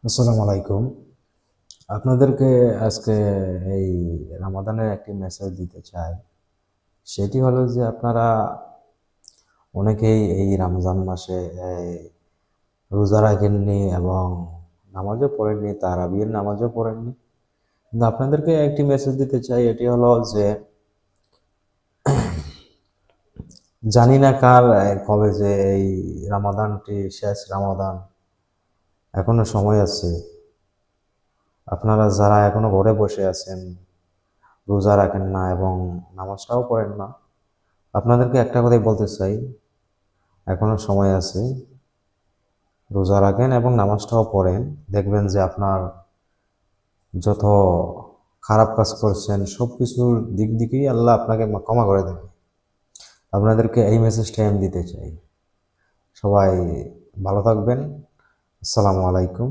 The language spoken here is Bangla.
আসসালামু আলাইকুম। আপনাদেরকে আজকে এই রামাদানের একটি মেসেজ দিতে চাই। সেটি হলো যে আপনারা অনেকেই এই রমজান মাসে এই রোজা রাখেননি এবং নামাজও পড়েননি, তারাবির নামাজও পড়েননি। কিন্তু আপনাদেরকে একটি মেসেজ দিতে চাই, এটি হলো যে জানি না কার কবে যে এই রামাদানটি শেষ রামাদান। এখনো সময় আছে। আপনারা যারা এখনো ঘরে বসে আছেন, রোজা রাখেন না এবং নামাজটাও পড়েন না, আপনাদেরকে একটা কথাই বলতে চাই, এখনো সময় আছে। রোজা রাখেন এবং নামাজটাও পড়েন। দেখবেন যে আপনার যত খারাপ কাজ করছেন সব কিছুর দিক দিকেই আল্লাহ আপনাকে ক্ষমা করে দেবে। আপনাদেরকে এই মেসেজটাই আমি দিতে চাই। সবাই ভালো থাকবেন। আসসালামু আলাইকুম।